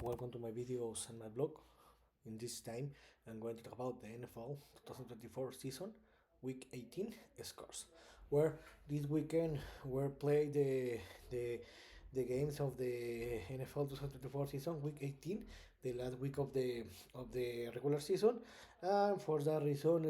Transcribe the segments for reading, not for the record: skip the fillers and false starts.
welcome to my videos and my blog. In this time, I'm going to talk about the NFL 2024 season, Week 18 scores, where this weekend were played the games of the NFL 2024 season, Week 18, the last week of the regular season, and for that reason,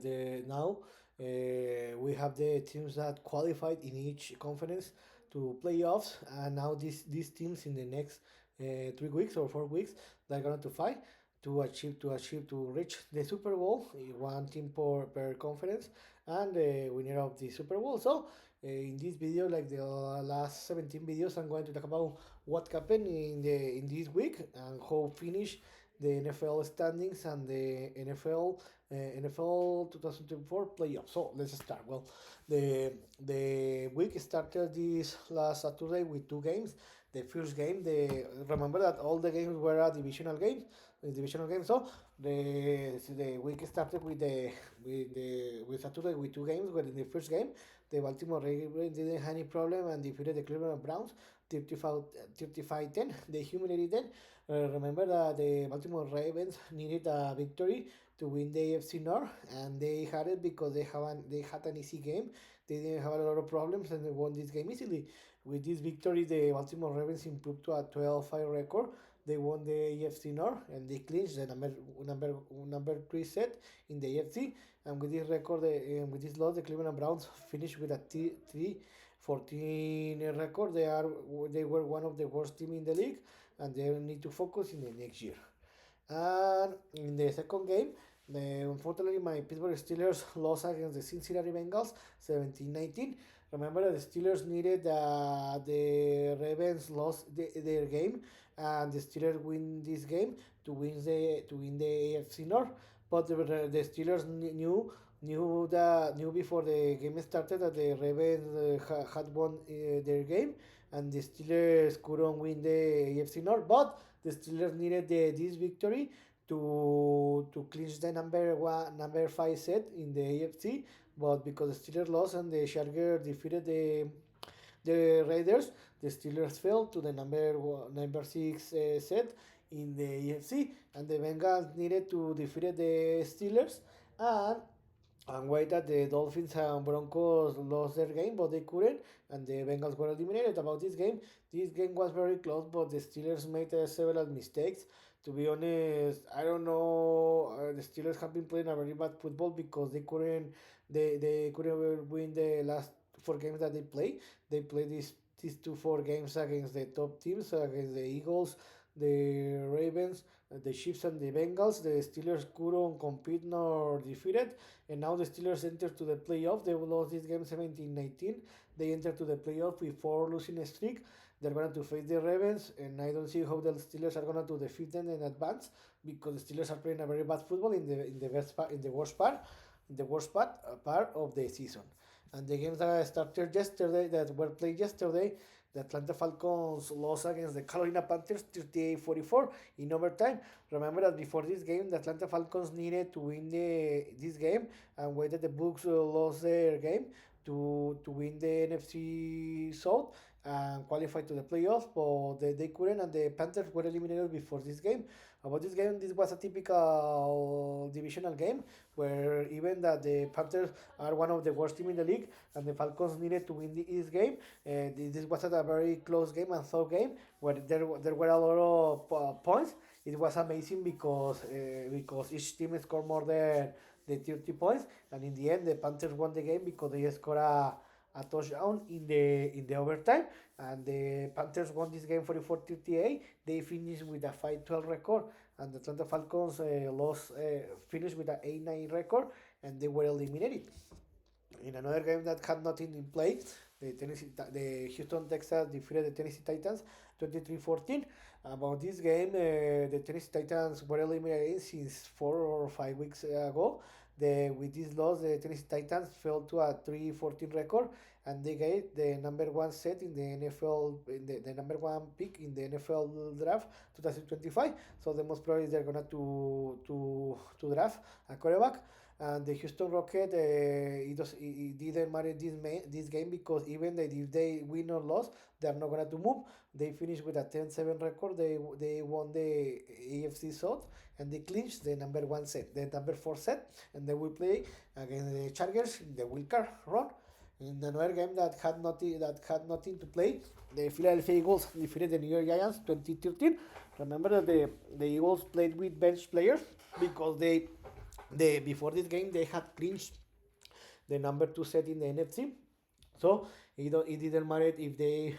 the now we have the teams that qualified in each conference to playoffs, and now these teams in the next 3 weeks or 4 weeks they're going to fight to reach the Super Bowl, one team per conference, and the winner of the Super Bowl. So in this video, like the last 17 videos, I'm going to talk about what happened in this week and how finish the NFL standings and the NFL 2024 playoffs. So let's start. Well, the week started this last Saturday with two games. The first game, remember that all the games were a divisional game. So the week started with Saturday with two games. Where in the first game, the Baltimore Ravens didn't have any problem and defeated the Cleveland Browns 35-10. They humiliated them. Remember that the Baltimore Ravens needed a victory to win the AFC North, and they had it because they had an easy game. They didn't have a lot of problems, and they won this game easily. With this victory, the Baltimore Ravens improved to a 12-5 record. They won the AFC North, and they clinched the number 3 set in the AFC. And with this record, with this loss, the Cleveland Browns finished with a 3-14 record. They were one of the worst teams in the league, and they need to focus in the next year. And in the second game, unfortunately, my Pittsburgh Steelers lost against the Cincinnati Bengals 17-19. Remember that the Steelers needed the Ravens lost their game, and the Steelers win this game to win the AFC North. But the Steelers knew before the game started that the Ravens had won their game, and the Steelers couldn't win the AFC North. But the Steelers needed this victory to clinch the number 5 set in the AFC. But because the Steelers lost and the Chargers defeated the Raiders, the Steelers fell to the number 6 set in the AFC, and the Bengals needed to defeat the Steelers and wait that the Dolphins and Broncos lost their game, but they couldn't, and the Bengals were eliminated. About this game was very close, but the Steelers made several mistakes. To be honest, I don't know. The Steelers have been playing a very bad football because they couldn't win the last 4 games that they played. They played these 4 games against the top teams, against the Eagles, the Ravens, the Chiefs, and the Bengals. The Steelers couldn't compete nor defeat it, and now the Steelers enter to the playoff. They lost this game 17-19. They enter to the playoff with 4 losing streak. They're going to face the Ravens, and I don't see how the Steelers are going to defeat them in advance because the Steelers are playing a very bad football in the worst part of the season. And the games that started yesterday, that were played yesterday, the Atlanta Falcons lost against the Carolina Panthers 38-44 in overtime. Remember that before this game, the Atlanta Falcons needed to win this game and waited the Bucs lost their game to win the NFC South and qualify to the playoffs, but they couldn't, and the Panthers were eliminated before this game. About this game, this was a typical divisional game where even that the Panthers are one of the worst teams in the league, and the Falcons needed to win this game. This was a very close game and third game where there were a lot of points. It was amazing because each team scored more than the 30 points, and in the end, the Panthers won the game because they scored a touchdown in the overtime, and the Panthers won this game 44-38. They finished with a 5-12 record, and the Atlanta Falcons finished with an 8-9 record, and they were eliminated. In another game that had nothing in play, the Houston Texans defeated the Tennessee Titans 23-14. About this game, the Tennessee Titans were eliminated since 4 or 5 weeks ago. With this loss, the Tennessee Titans fell to a 3-14 record, and they get the number 1 set in the NFL, the number 1 pick in the NFL draft 2025. So the most probably they're gonna to draft a quarterback. And the Houston Rocket, it didn't matter this game because even if they win or lose, they are not gonna to move. They finished with a 10-7 record. They won the AFC South and they clinched the number 4 set, and they will play against the Chargers in the Wildcard Round. In another game that had nothing to play, the Philadelphia Eagles defeated the New York Giants 2013. Remember that the Eagles played with bench players because they before this game they had clinched the number 2 set in the NFC. So it didn't matter if they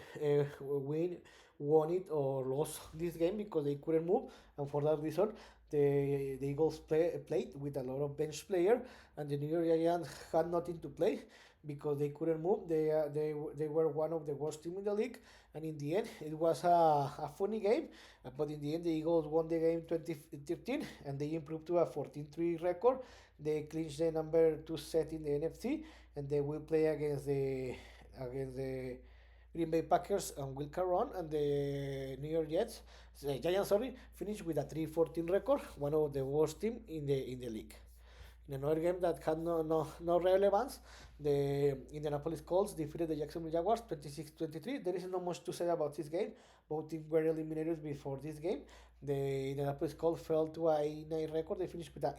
won it or lost this game because they couldn't move, and for that reason, the Eagles played with a lot of bench players, and the New York Giants had nothing to play because they couldn't move. They were one of the worst teams in the league, and in the end, it was a funny game. But in the end, the Eagles won the game 2013, and they improved to a 14-3 record. They clinched the number 2 set in the NFC, and they will play against the Green Bay Packers and Wildcard Round, and the New York Jets, the Giants, sorry, finished with a 3-14 record, one of the worst team in the league. In another game that had no relevance, the Indianapolis Colts defeated the Jacksonville Jaguars 26-23. There is not much to say about this game. Both teams were eliminated before this game. The Indianapolis Colts fell to a 9 record. They finished with a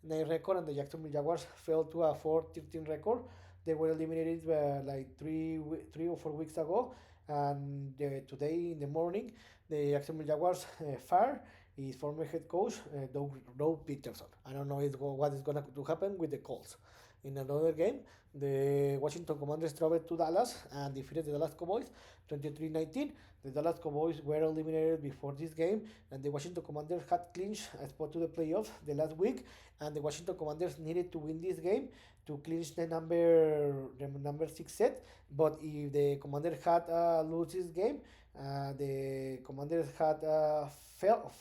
8-9 record, and the Jacksonville Jaguars fell to a 4-13 record. They were eliminated like 3 or 4 weeks ago, and today in the morning, the Jacksonville Jaguars fired his former head coach, Doug Peterson. I don't know what is going to happen with the Colts. In another game, the Washington Commanders traveled to Dallas and defeated the Dallas Cowboys 23-19. The Dallas Cowboys were eliminated before this game, and the Washington Commanders had clinched a spot to the playoffs the last week, and the Washington Commanders needed to win this game to clinch the number 6 set. But if the Commanders had lose this game, the Commanders had failed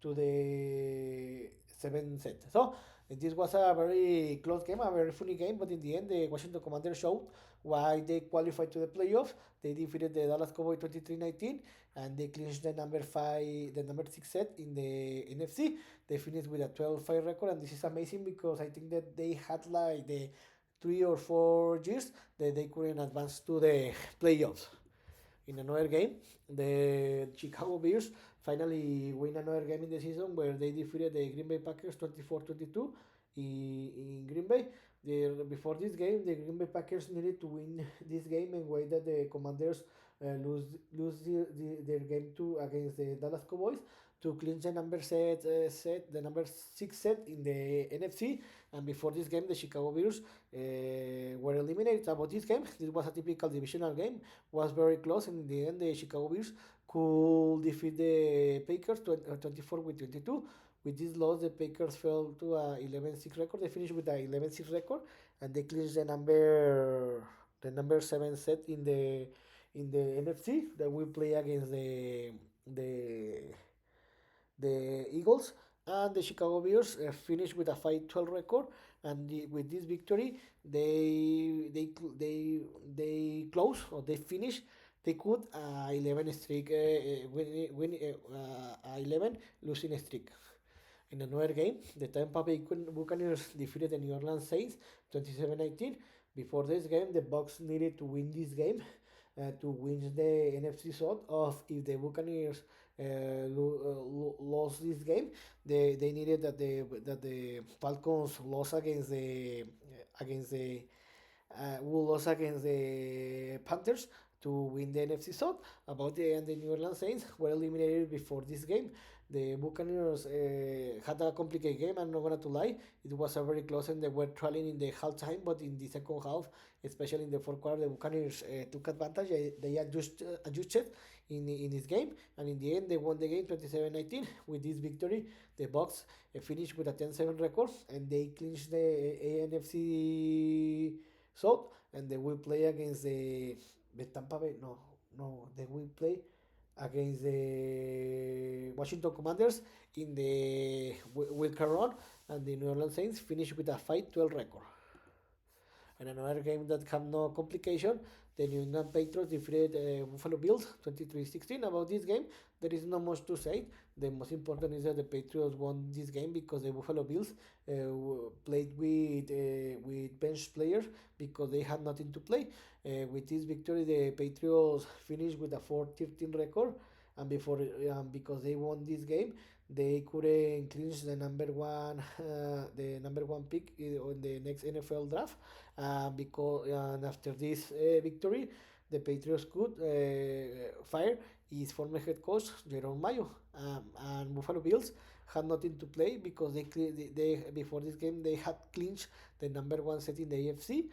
to the 7th set. So this was a very close game, a very funny game, but in the end, the Washington Commanders showed why they qualified to the playoffs. They defeated the Dallas Cowboys 23-19, and they clinched the number 6 set in the NFC. They finished with a 12-5 record, and this is amazing because I think that they had like the 3 or 4 years that they couldn't advance to the playoffs. In another game, the Chicago Bears finally win another game in the season where they defeated the Green Bay Packers 24-22 in Green Bay. Before this game, the Green Bay Packers needed to win this game and wait that the Commanders lose their game two against the Dallas Cowboys to clinch the number 6 set in the NFC. And before this game, the Chicago Bears were eliminated. About this game, this was a typical divisional game. Was very close, and in the end, the Chicago Bears could defeat the Packers 24-22. With this loss, the Packers fell to a 11-6 record. They finished with a 11-6 record, and they clinched the number 7 set in the NFC. That will play against the the Eagles, and the Chicago Bears finished with a 5-12 record. And with this victory, they close, or they finish. They could 11 streak, 11 losing streak. In another game, the Tampa Bay Buccaneers defeated the New Orleans Saints 27-19. Before this game, the Bucs needed to win this game to win the NFC South. Of if the Buccaneers lost this game, they needed that the Falcons lost against the will lose against the Panthers to win the NFC South. About the New Orleans Saints were eliminated before this game. The Buccaneers had a complicated game. I'm not gonna to lie. It was a very close, and they were trailing in the halftime. But in the second half, especially in the fourth quarter, the Buccaneers took advantage. They adjusted in this game, and in the end, they won the game 27-19. With this victory, the Bucs finished with a 10-7 record, and they clinched the AFC South, and they will play against the Tampa Bay. No, they will play against the Washington Commanders in the Wildcard Round, and the New Orleans Saints finished with a 5-12 record. And another game that have no complication, the New England Patriots defeated Buffalo Bills 23-16. About this game, there is not much to say. The most important is that the Patriots won this game because the Buffalo Bills played with bench players because they had nothing to play. With this victory, the Patriots finished with a 4-13 record, and because they won this game, they couldn't clinch the number one pick on the next NFL draft. Because and after this victory, the Patriots could fire his former head coach Jerome Mayo, and Buffalo Bills had nothing to play because they before this game they had clinched the number one set in the AFC,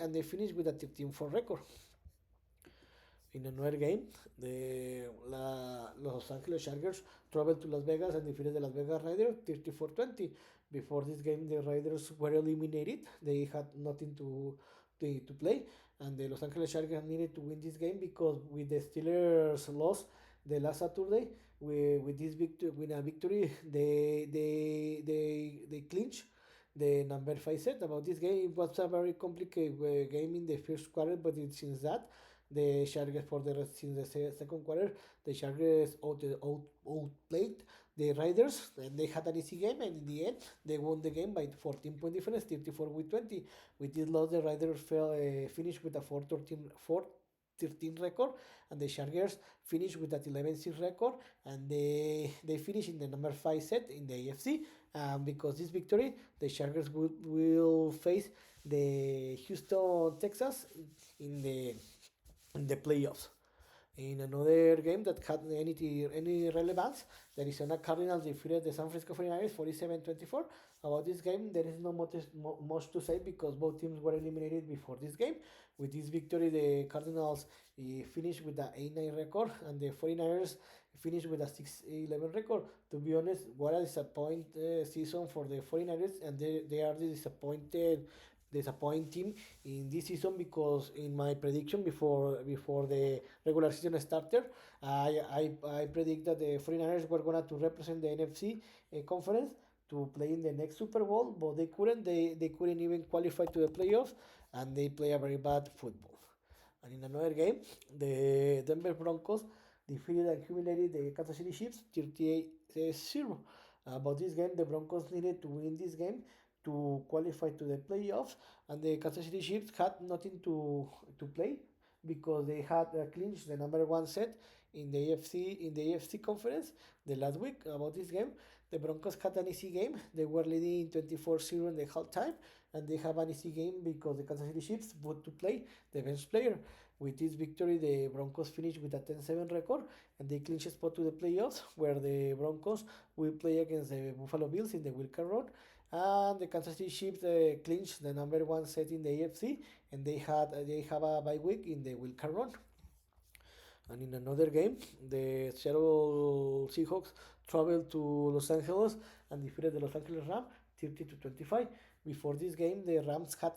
and they finished with a 13-4 record. In another game, Los Angeles Chargers traveled to Las Vegas and defeated the Las Vegas Raiders 34-20. Before this game, the Raiders were eliminated. They had nothing to play, and the Los Angeles Chargers needed to win this game because with the Steelers loss the last Saturday, with a victory, they clinch the number 5 set. About this game, it was a very complicated game in the first quarter, but since that, the Chargers since the second quarter, the Chargers outplayed the Raiders, and they had an easy game, and in the end, they won the game by 14 point difference, 34-20. With this loss, the Raiders finished with a 4-13 record, and the Chargers finished with that 11-6 record, and they finished in the number 5 set in the AFC. Because this victory, the Chargers will face the Houston Texans in the playoffs. In another game that had any relevance, the Arizona Cardinals defeated the San Francisco 49ers 47-24. About this game, there is not much to say because both teams were eliminated before this game. With this victory, the Cardinals finished with an 8-9 record, and the 49ers finished with a 6-11 record. To be honest, what a disappointing season for the 49ers, and they are the disappointing in this season because in my prediction before the regular season started, I predict that the 49ers were going to represent the NFC conference to play in the next Super Bowl, but they couldn't. They couldn't even qualify to the playoffs, and they play a very bad football. And in another game, the Denver Broncos defeated and humiliated the Kansas City Chiefs 38-0. About this game, the Broncos needed to win this game to qualify to the playoffs, and the Kansas City Chiefs had nothing to play because they had clinched the number 1 set in the AFC conference the last week. About this game, the Broncos had an easy game. They were leading 24-0 in the halftime, and they have an easy game because the Kansas City Chiefs vote to play the bench player. With this victory, the Broncos finished with a 10-7 record, and they clinch a spot to the playoffs, where the Broncos will play against the Buffalo Bills in the Wildcard Round. And the Kansas City Chiefs clinched the number 1 set in the AFC, and they have a bye week in the Wildcard Round. And in another game, the Seattle Seahawks traveled to Los Angeles and defeated the Los Angeles Rams 30-25. Before this game, the Rams had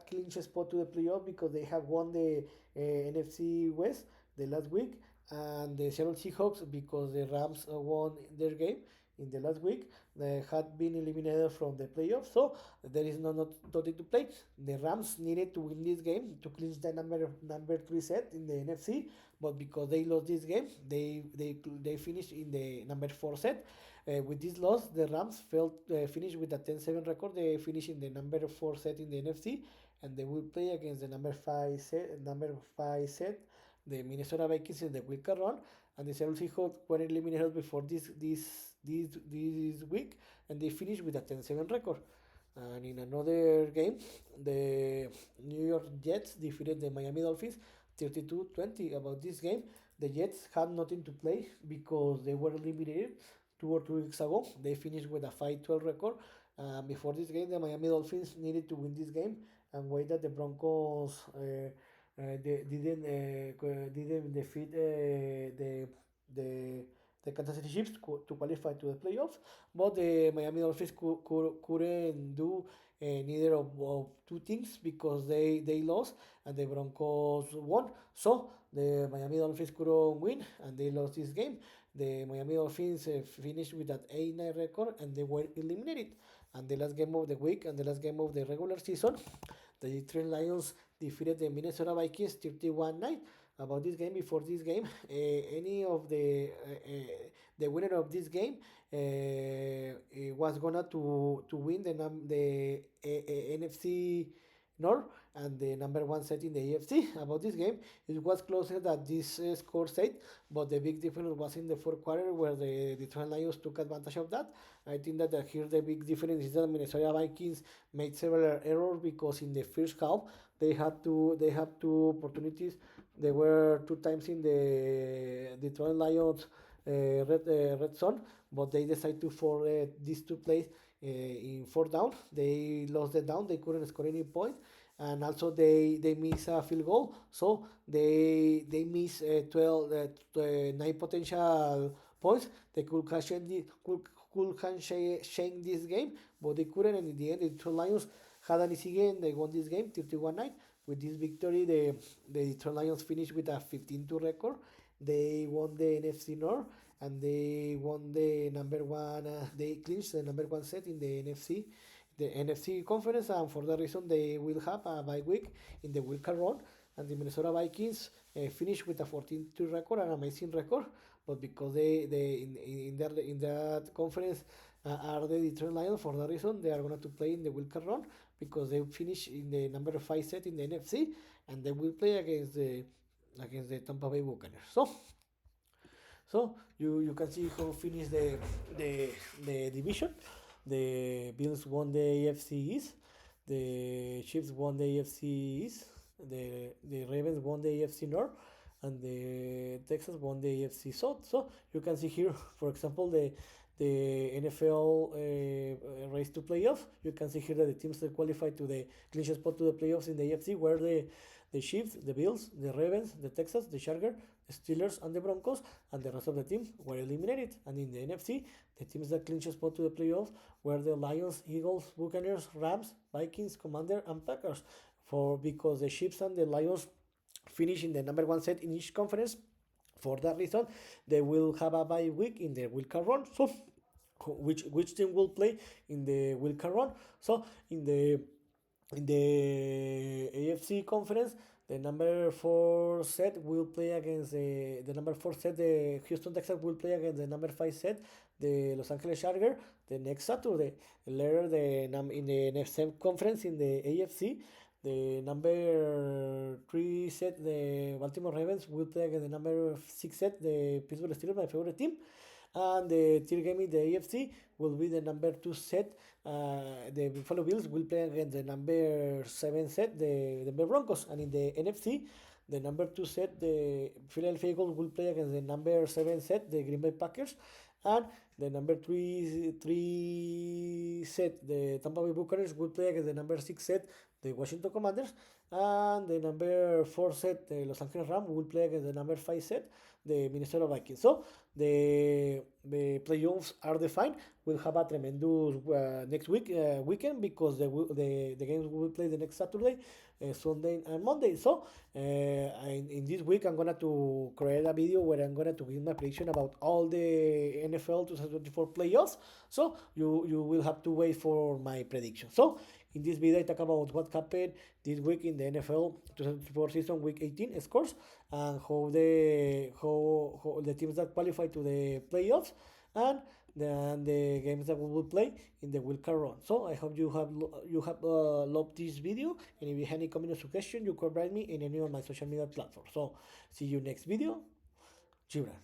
clinched a spot to the playoff because they have won the NFC West the last week, and the Seattle Seahawks, because the Rams won their game in the last week, they had been eliminated from the playoffs, so there is nothing to play. The Rams needed to win this game to clinch the number 3 set in the NFC, but because they lost this game, they finished in the number 4 set. With this loss, the Rams finished with a 10-7 record. They finished in the number 4 set in the NFC, and they will play against the number 5 set, the Minnesota Vikings in the Wildcard Round. And the Seattle Seahawks were eliminated before this week, and they finished with a 10-7 record. And in another game, the New York Jets defeated the Miami Dolphins 32-20. About this game, the Jets had nothing to play because they were eliminated 2 or 3 weeks ago. They finished with a 5-12 record. Before this game, the Miami Dolphins needed to win this game and wait that the Broncos didn't defeat the Kansas City Chiefs to qualify to the playoffs, but the Miami Dolphins couldn't do neither of two things because they lost and the Broncos won. So the Miami Dolphins couldn't win and they lost this game. The Miami Dolphins finished with that 8-9 record and they were eliminated. and the last game of the week and the last game of the regular season, the Detroit Lions defeated the Minnesota Vikings 31-9. About this game, before this game, any of the winner of this game was gonna to win the NFC North and the number one set in the AFC. About this game, it was closer than this score said, but the big difference was in the fourth quarter where the Detroit Lions took advantage of that. I think that here the big difference is that Minnesota Vikings made several errors because in the first half they had two opportunities. They were two times in the Detroit Lions red zone, but they decided to for these two plays in fourth down. They lost the down. They couldn't score any point, and also they miss a field goal. So they miss 9 potential points. They could have changed this game, but they couldn't. And in the end, the Detroit Lions had an easy game. They won this game 31-9. With this victory, the Detroit Lions finished with a 15-2 record. They won the NFC North and they won the number one. They clinched the number one set in the NFC conference, and for that reason, they will have a bye week in the Wildcard Round. And the Minnesota Vikings finished with a 14-2 record, an amazing record. But because they in that conference are the Detroit Lions, for that reason, they are going to play in the Wildcard Round because they finish in the number 5 set in the NFC, and they will play against the Tampa Bay Buccaneers. So you can see how finished the division. The Bills won the AFC East, the Chiefs won the AFC East, the Ravens won the AFC North, and the Texans won the AFC South. So you can see here, for example, the NFL race to playoffs. You can see here that the teams that qualified to the clinch spot to the playoffs in the AFC were the Chiefs, the Bills, the Ravens, the Texans, the Chargers, the Steelers, and the Broncos, and the rest of the teams were eliminated. And in the NFC, the teams that clinched spot to the playoffs were the Lions, Eagles, Buccaneers, Rams, Vikings, Commanders, and Packers. Because the Chiefs and the Lions finish in the number one set in each conference. For that reason, they will have a bye week in the Wildcard Round. So, which team will play in the Wildcard Round? So, in the AFC conference, the number 4 set will play against the number 4 set. The Houston Texans will play against the number 5 set, the Los Angeles Chargers, the next Saturday. Later, in the next conference in the AFC, the number 3 set, the Baltimore Ravens, will play against the number 6 set, the Pittsburgh Steelers, my favorite team. And the third game in the AFC will be the number 2 set. The Buffalo Bills will play against the number 7 set, the Denver Broncos. And in the NFC, the number 2 set, the Philadelphia Eagles, will play against the number 7 set, the Green Bay Packers. And the number 3 set, the Tampa Bay Buccaneers, will play against the number 6 set, the Washington Commanders. And the number 4 set, the Los Angeles Rams, will play against the number 5 set, the Minnesota Vikings. So the playoffs are defined. We'll have a tremendous next weekend because the games will play the next Saturday, Sunday, and Monday. So in this week, I'm gonna to create a video where I'm gonna to give my prediction about all the NFL 2024 playoffs. So you will have to wait for my prediction. So in this video, I talk about what happened this week in the NFL 2024 season, week 18 scores, and how the teams that qualify to the playoffs, and the games that we will play in the Wildcard Round. So I hope you have loved this video, and if you have any comment or suggestion, you can write me in any of my social media platforms. So see you next video. Gibran.